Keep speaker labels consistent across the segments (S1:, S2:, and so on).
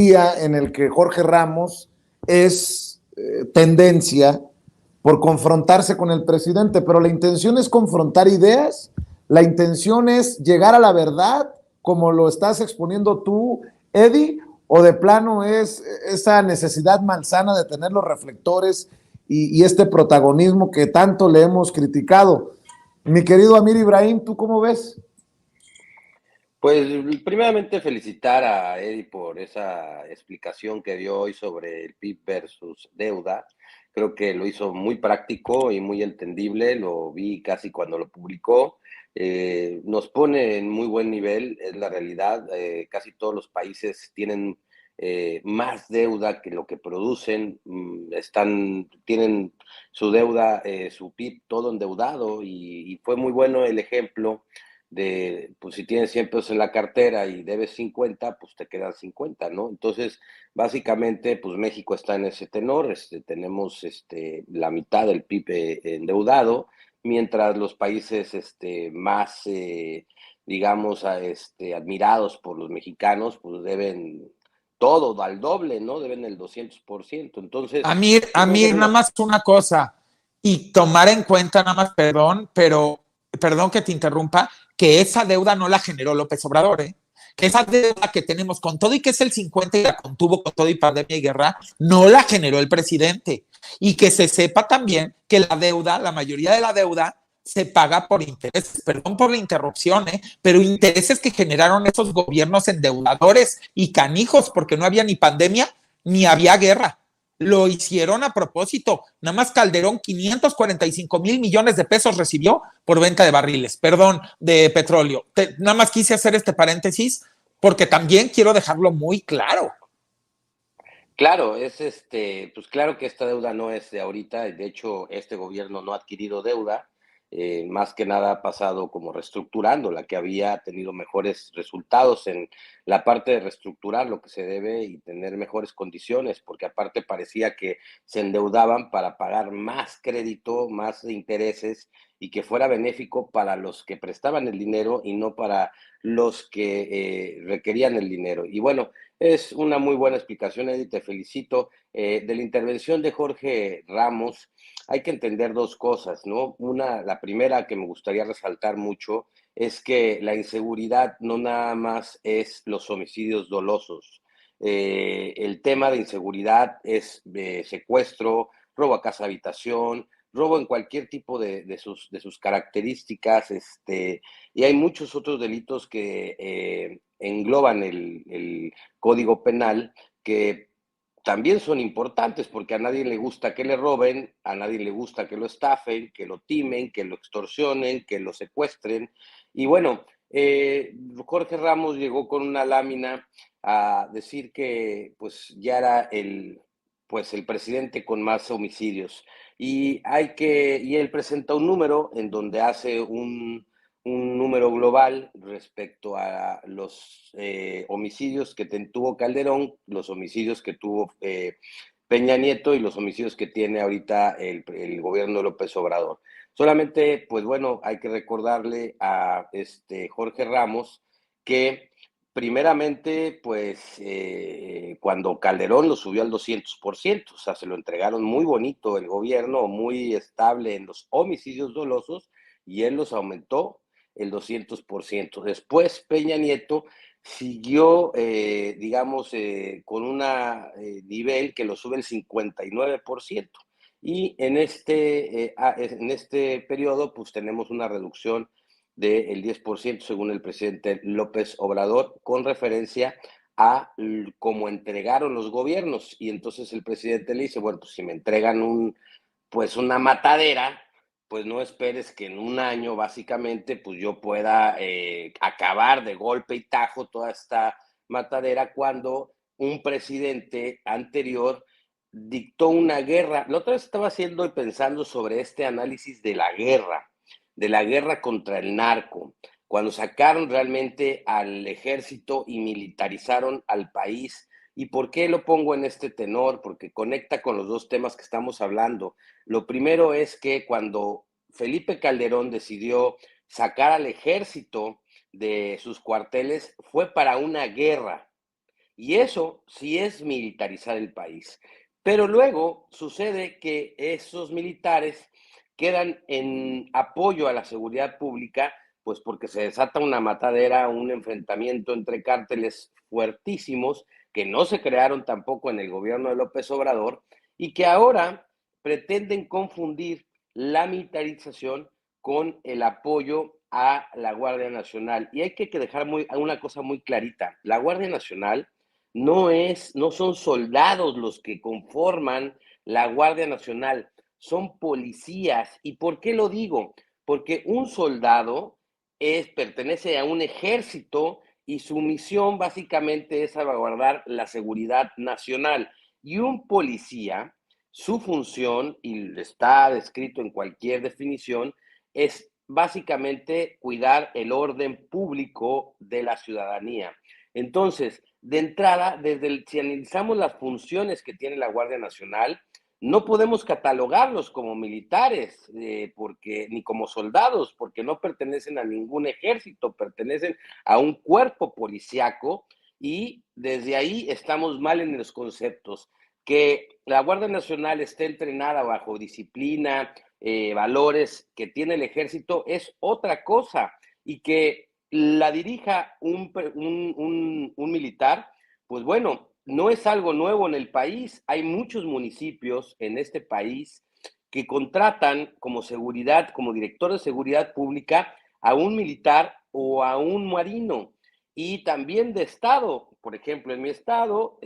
S1: día en el que Jorge Ramos es tendencia por confrontarse con el presidente, pero la intención es confrontar ideas, la intención es llegar a la verdad, como lo estás exponiendo tú, Eddie, o de plano es esa necesidad malsana de tener los reflectores y este protagonismo que tanto le hemos criticado. Mi querido Amir Ibrahim, ¿tú cómo ves?
S2: Pues primeramente felicitar a Eddie por esa explicación que dio hoy sobre el PIB versus deuda. Creo que lo hizo muy práctico y muy entendible, lo vi casi cuando lo publicó. Nos pone en muy buen nivel, es la realidad. Casi todos los países tienen más deuda que lo que producen, tienen su deuda, su PIB todo endeudado y fue muy bueno el ejemplo de, pues si tienes 100 pesos en la cartera y debes 50, pues te quedan 50, ¿no? Entonces, básicamente, pues México está en ese tenor, tenemos la mitad del PIB endeudado, mientras los países más, digamos, admirados por los mexicanos, pues deben todo al doble, ¿no? Deben el 200%. Entonces, pues no
S3: Amir, nada
S2: debemos.
S3: más una cosa, y tomar en cuenta, nada más, perdón que te interrumpa, que esa deuda no la generó López Obrador, ¿eh? Que esa deuda que tenemos con todo y que es el 50 y la contuvo con todo y pandemia y guerra, no la generó el presidente. Y que se sepa también que la deuda, la mayoría de la deuda, se paga por intereses, perdón por la interrupción, pero intereses que generaron esos gobiernos endeudadores y canijos, porque no había ni pandemia ni había guerra. Lo hicieron a propósito. Nada más Calderón 545 mil millones de pesos recibió por venta de barriles, perdón, de petróleo. Nada más quise hacer este paréntesis porque también quiero dejarlo muy claro.
S2: Claro, pues claro que esta deuda no es de ahorita, de hecho, este gobierno no ha adquirido deuda, más que nada ha pasado como reestructurando, la que había tenido mejores resultados en la parte de reestructurar lo que se debe y tener mejores condiciones, porque aparte parecía que se endeudaban para pagar más crédito, más intereses y que fuera benéfico para los que prestaban el dinero y no para los que requerían el dinero. Y bueno, es una muy buena explicación, Edith, te felicito. De la intervención de Jorge Ramos, hay que entender dos cosas, ¿no? La primera que me gustaría resaltar mucho es que la inseguridad no nada más es los homicidios dolosos. El tema de inseguridad es secuestro, robo a casa habitación, robo en cualquier tipo de sus características, y hay muchos otros delitos que engloban el Código Penal que también son importantes porque a nadie le gusta que le roben, a nadie le gusta que lo estafen, que lo timen, que lo extorsionen, que lo secuestren. Y bueno, Jorge Ramos llegó con una lámina a decir que pues ya era el presidente con más homicidios. Y él presenta un número en donde hace un número global respecto a los homicidios que tuvo Calderón, los homicidios que tuvo Peña Nieto y los homicidios que tiene ahorita el gobierno de López Obrador. Solamente, pues bueno, hay que recordarle a Jorge Ramos que primeramente, pues cuando Calderón lo subió al 200%, o sea, se lo entregaron muy bonito el gobierno, muy estable en los homicidios dolosos, y él los aumentó el 200%. Después Peña Nieto siguió, digamos, con un nivel que lo sube el 59%. Y en este periodo, pues tenemos una reducción del 10% según el presidente López Obrador, con referencia a cómo entregaron los gobiernos. Y entonces el presidente le dice, bueno, pues si me entregan una matadera, pues no esperes que en un año básicamente pues yo pueda acabar de golpe y tajo toda esta matadera cuando un presidente anterior dictó una guerra. La otra vez estaba haciendo y pensando sobre este análisis de la guerra contra el narco, cuando sacaron realmente al ejército y militarizaron al país. ¿Y por qué lo pongo en este tenor? Porque conecta con los dos temas que estamos hablando. Lo primero es que cuando Felipe Calderón decidió sacar al ejército de sus cuarteles, fue para una guerra. Y eso sí es militarizar el país. Pero luego sucede que esos militares quedan en apoyo a la seguridad pública, pues porque se desata una matadera, un enfrentamiento entre cárteles fuertísimos que no se crearon tampoco en el gobierno de López Obrador y que ahora pretenden confundir la militarización con el apoyo a la Guardia Nacional. Y hay que dejar una cosa muy clarita. La Guardia Nacional no son soldados los que conforman la Guardia Nacional, son policías. ¿Y por qué lo digo? Porque un soldado pertenece a un ejército y su misión básicamente es salvaguardar la seguridad nacional. Y un policía, su función, y está descrito en cualquier definición, es básicamente cuidar el orden público de la ciudadanía. Entonces, de entrada, si analizamos las funciones que tiene la Guardia Nacional, no podemos catalogarlos como militares, ni como soldados, porque no pertenecen a ningún ejército, pertenecen a un cuerpo policiaco y desde ahí estamos mal en los conceptos. Que la Guardia Nacional esté entrenada bajo disciplina, valores que tiene el ejército es otra cosa, y que la dirija un militar, pues bueno, no es algo nuevo en el país. Hay muchos municipios en este país que contratan como seguridad, como director de seguridad pública, a un militar o a un marino. Y también de estado, por ejemplo, en mi estado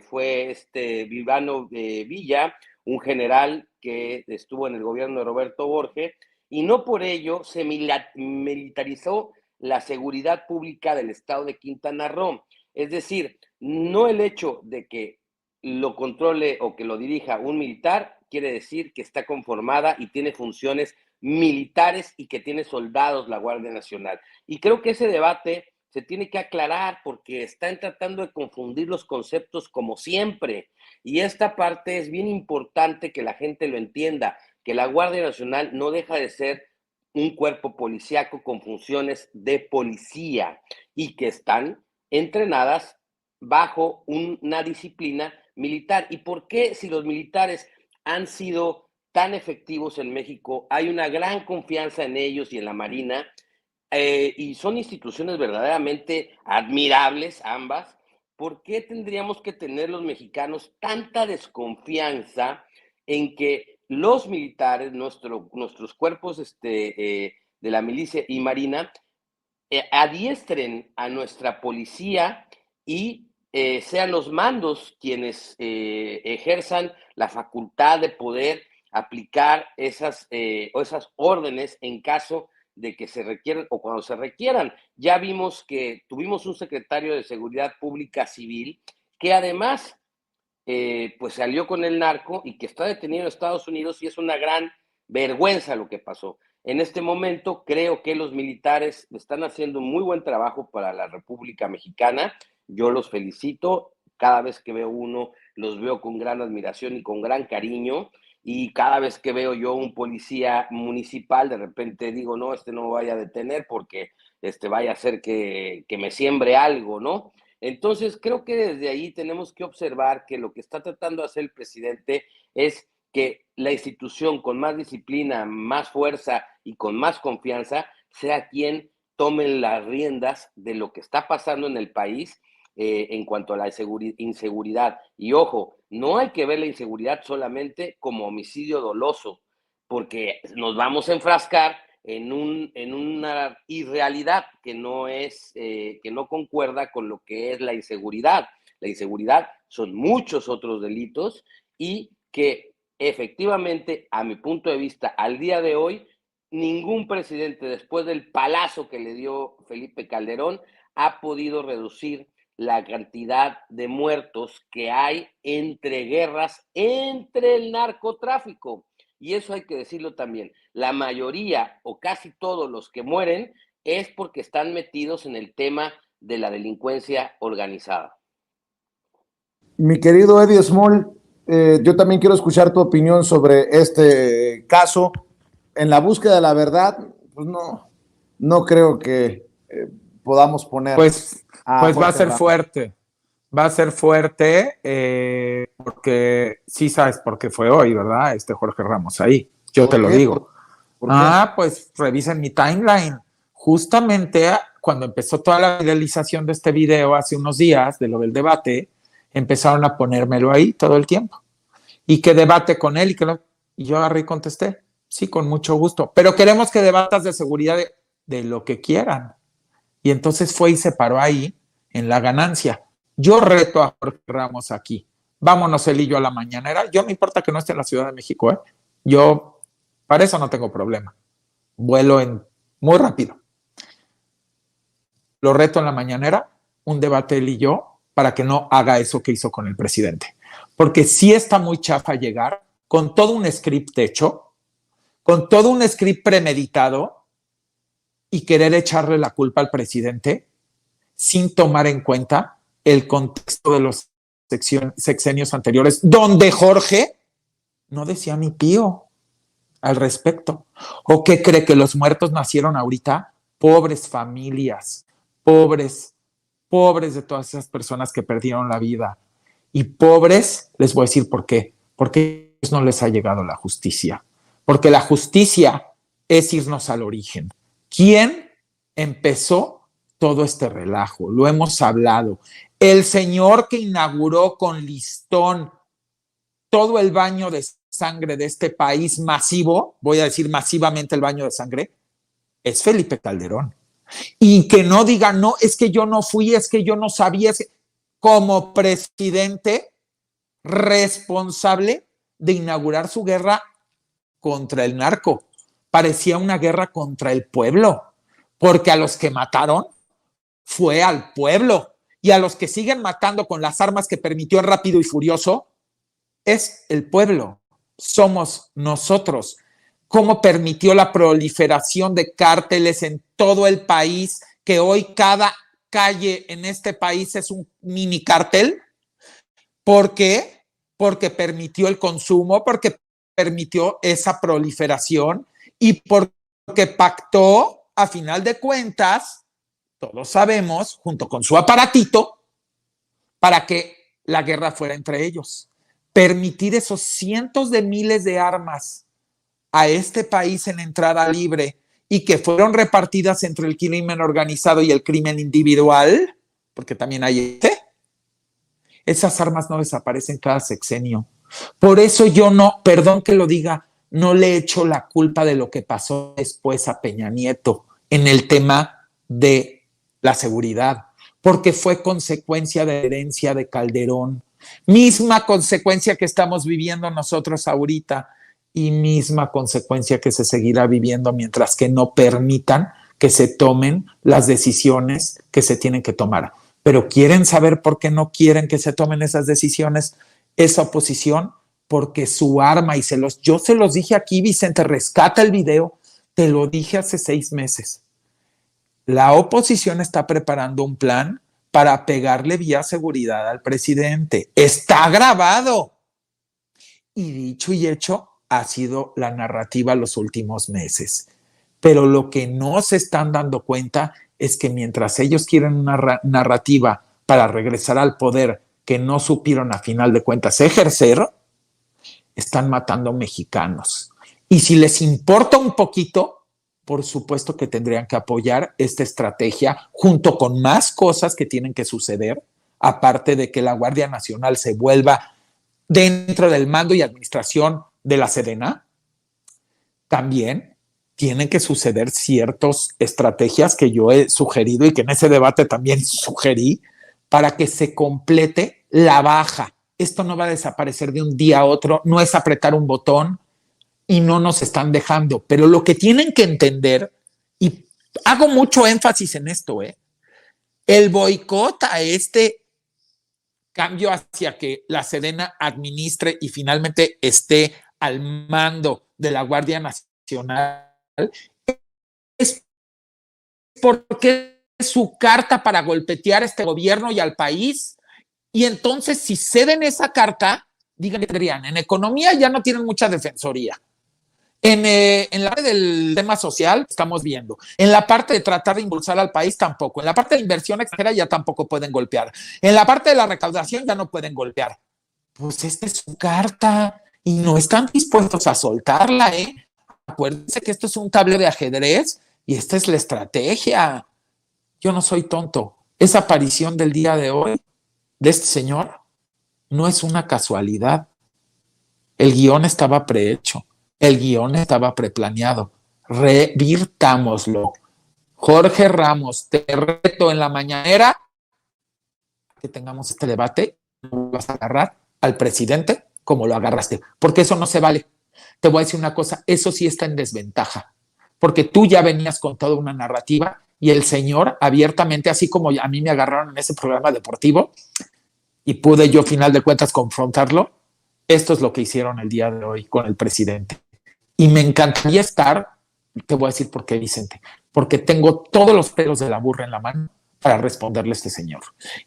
S2: fue Vivano Villa, un general que estuvo en el gobierno de Roberto Borges, y no por ello se militarizó la seguridad pública del estado de Quintana Roo. Es decir, no el hecho de que lo controle o que lo dirija un militar quiere decir que está conformada y tiene funciones militares y que tiene soldados la Guardia Nacional. Y creo que ese debate se tiene que aclarar porque están tratando de confundir los conceptos como siempre. Y esta parte es bien importante que la gente lo entienda, que la Guardia Nacional no deja de ser un cuerpo policíaco con funciones de policía y que están entrenadas bajo una disciplina militar. ¿Y por qué, si los militares han sido tan efectivos en México, hay una gran confianza en ellos y en la Marina, y son instituciones verdaderamente admirables ambas? ¿Por qué tendríamos que tener los mexicanos tanta desconfianza en que los militares, nuestros cuerpos de la milicia y marina, adiestren a nuestra policía y sean los mandos quienes ejerzan la facultad de poder aplicar esas órdenes en caso de que se requieran o cuando se requieran? Ya vimos que tuvimos un secretario de Seguridad Pública Civil que además pues salió con el narco y que está detenido en Estados Unidos, y es una gran vergüenza lo que pasó. En este momento creo que los militares están haciendo un muy buen trabajo para la República Mexicana. Yo los felicito. Cada vez que veo uno, los veo con gran admiración y con gran cariño. Y cada vez que veo yo un policía municipal, de repente digo, no, no me vaya a detener porque vaya a hacer que me siembre algo, ¿no? Entonces, creo que desde ahí tenemos que observar que lo que está tratando de hacer el presidente es que la institución con más disciplina, más fuerza y con más confianza sea quien tome las riendas de lo que está pasando en el país en cuanto a la inseguridad. Y ojo, no hay que ver la inseguridad solamente como homicidio doloso, porque nos vamos a enfrascar en una irrealidad que no concuerda con lo que es la inseguridad. La inseguridad son muchos otros delitos y que efectivamente, a mi punto de vista, al día de hoy, ningún presidente, después del palazo que le dio Felipe Calderón, ha podido reducir la cantidad de muertos que hay entre guerras, entre el narcotráfico. Y eso hay que decirlo también. La mayoría o casi todos los que mueren es porque están metidos en el tema de la delincuencia organizada.
S1: Mi querido Eddie Small, yo también quiero escuchar tu opinión sobre este caso. En la búsqueda de la verdad, pues no creo que podamos poner
S3: pues
S1: a
S3: va a
S1: Jorge
S3: ser
S1: Ramos.
S3: fuerte. Va a ser fuerte porque sí sabes por qué fue hoy, ¿verdad? Jorge Ramos ahí. Yo te lo digo.
S1: ¿Por qué?
S3: Pues revisen mi timeline. Justamente cuando empezó toda la viralización de este video hace unos días, de lo del debate, empezaron a ponérmelo ahí todo el tiempo. Y que debate con él y yo agarré y contesté, sí, con mucho gusto, pero queremos que debatas de seguridad de lo que quieran. Y entonces fue y se paró ahí en la ganancia. Yo reto a Jorge Ramos aquí. Vámonos él y yo a la mañanera. Yo me importa que no esté en la Ciudad de México, ¿eh? Yo para eso no tengo problema. Vuelo muy rápido. Lo reto en la mañanera, un debate él y yo, para que no haga eso que hizo con el presidente. Porque sí está muy chafa llegar con todo un script hecho, con todo un script premeditado y querer echarle la culpa al presidente sin tomar en cuenta el contexto de los sexenios anteriores, donde Jorge no decía ni pío al respecto. ¿O qué cree que los muertos nacieron ahorita? Pobres familias, pobres de todas esas personas que perdieron la vida. Y pobres, les voy a decir por qué. Porque a ellos no les ha llegado la justicia. Porque la justicia es irnos al origen. ¿Quién empezó todo este relajo? Lo hemos hablado. El señor que inauguró con listón todo el baño de sangre de este país masivo, voy a decir masivamente el baño de sangre, es Felipe Calderón. Y que no diga, no, es que yo no fui, es que yo no sabía, es que, como presidente responsable de inaugurar su guerra contra el narco. Parecía una guerra contra el pueblo, porque a los que mataron fue al pueblo y a los que siguen matando con las armas que permitió el Rápido y Furioso es el pueblo, somos nosotros. Cómo permitió la proliferación de cárteles en todo el país, que hoy cada calle en este país es un mini cártel. ¿Por qué? Porque permitió el consumo, porque permitió esa proliferación y porque pactó, a final de cuentas, todos sabemos, junto con su aparatito, para que la guerra fuera entre ellos. Permitir esos cientos de miles de armas a este país en entrada libre y que fueron repartidas entre el crimen organizado y el crimen individual, porque también hay esas armas no desaparecen cada sexenio. Por eso yo no, perdón que lo diga, no le echo la culpa de lo que pasó después a Peña Nieto en el tema de la seguridad, porque fue consecuencia de herencia de Calderón, misma consecuencia que estamos viviendo nosotros ahorita y misma consecuencia que se seguirá viviendo mientras que no permitan que se tomen las decisiones que se tienen que tomar. Pero ¿quieren saber por qué no quieren que se tomen esas decisiones, esa oposición? Porque su arma, yo se los dije aquí, Vicente, rescata el video, te lo dije hace 6 meses. La oposición está preparando un plan para pegarle vía seguridad al presidente. Está grabado. Y dicho y hecho, ha sido la narrativa los últimos meses. Pero lo que no se están dando cuenta es que mientras ellos quieren una narrativa para regresar al poder que no supieron a final de cuentas ejercer, están matando mexicanos. Y si les importa un poquito, por supuesto que tendrían que apoyar esta estrategia junto con más cosas que tienen que suceder, aparte de que la Guardia Nacional se vuelva dentro del mando y administración de la Sedena. También tienen que suceder ciertas estrategias que yo he sugerido y que en ese debate también sugerí para que se complete la baja. Esto no va a desaparecer de un día a otro, no es apretar un botón y no nos están dejando. Pero lo que tienen que entender, y hago mucho énfasis en esto, el boicot a este cambio hacia que la Sedena administre y finalmente esté al mando de la Guardia Nacional es porque es su carta para golpetear a este gobierno y al país. Y entonces, si ceden esa carta, díganle, Adrián, en economía ya no tienen mucha defensoría. En la parte del tema social estamos viendo. En la parte de tratar de impulsar al país tampoco. En la parte de inversión extranjera ya tampoco pueden golpear. En la parte de la recaudación ya no pueden golpear. Pues esta es su carta y no están dispuestos a soltarla, ¿eh? Acuérdense que esto es un tablero de ajedrez y esta es la estrategia. Yo no soy tonto. Esa aparición del día de hoy de este señor no es una casualidad. El guión estaba prehecho. El guión estaba preplaneado. Revirtámoslo. Jorge Ramos, te reto en la mañanera que tengamos este debate. No vas a agarrar al presidente como lo agarraste, porque eso no se vale. Te voy a decir una cosa, eso sí está en desventaja, porque tú ya venías con toda una narrativa y el señor abiertamente, así como a mí me agarraron en ese programa deportivo y pude yo, final de cuentas, confrontarlo. Esto es lo que hicieron el día de hoy con el presidente. Y me encantaría estar, te voy a decir por qué, Vicente, porque tengo todos los pelos de la burra en la mano para responderle a este señor.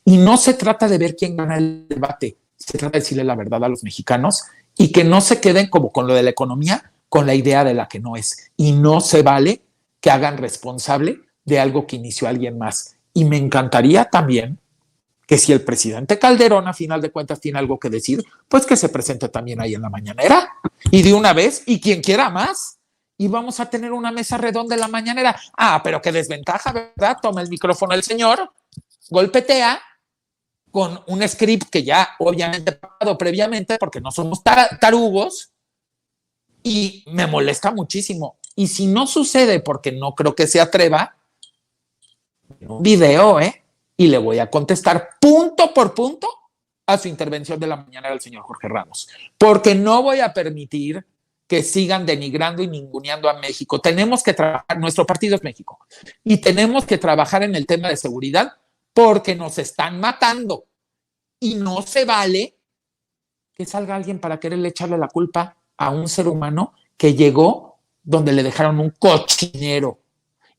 S3: Y no se trata de ver quién gana el debate, se trata de decirle la verdad a los mexicanos y que no se queden como con lo de la economía, con la idea de la que no es. Y no se vale que hagan responsable de algo que inició alguien más. Y me encantaría también que si el presidente Calderón a final de cuentas tiene algo que decir, pues que se presente también ahí en la mañanera y de una vez, y quien quiera más, y vamos a tener una mesa redonda en la mañanera. Ah, pero qué desventaja, ¿verdad? Toma el micrófono el señor, golpetea con un script que ya obviamente he pagado previamente porque no somos tarugos, y me molesta muchísimo. Y si no sucede, porque no creo que se atreva, un video, y le voy a contestar punto por punto a su intervención de la mañana del señor Jorge Ramos, porque no voy a permitir que sigan denigrando y ninguneando a México. Tenemos que trabajar, nuestro partido es México, y tenemos que trabajar en el tema de seguridad porque nos están matando y no se vale que salga alguien para quererle echarle la culpa a un ser humano que llegó donde le dejaron un cochinero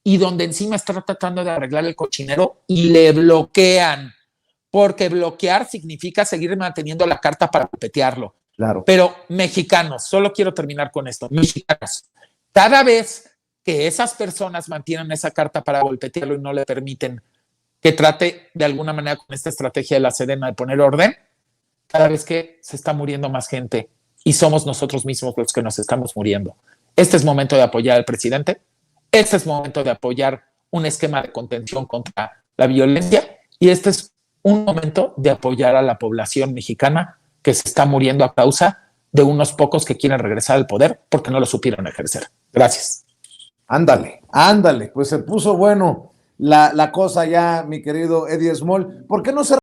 S3: y donde encima está tratando de arreglar el cochinero y le bloquean, porque bloquear significa seguir manteniendo la carta para golpetearlo.
S1: Claro.
S3: Pero mexicanos, solo quiero terminar con esto, mexicanos, cada vez que esas personas mantienen esa carta para golpetearlo y no le permiten que trate de alguna manera con esta estrategia de la Sedena de poner orden, cada vez que se está muriendo más gente y somos nosotros mismos los que nos estamos muriendo. Este es momento de apoyar al presidente. Este es momento de apoyar un esquema de contención contra la violencia y este es un momento de apoyar a la población mexicana que se está muriendo a causa de unos pocos que quieren regresar al poder porque no lo supieron ejercer. Gracias.
S1: Ándale, ándale, pues se puso bueno la cosa ya, mi querido Eddie Small. ¿Por qué no se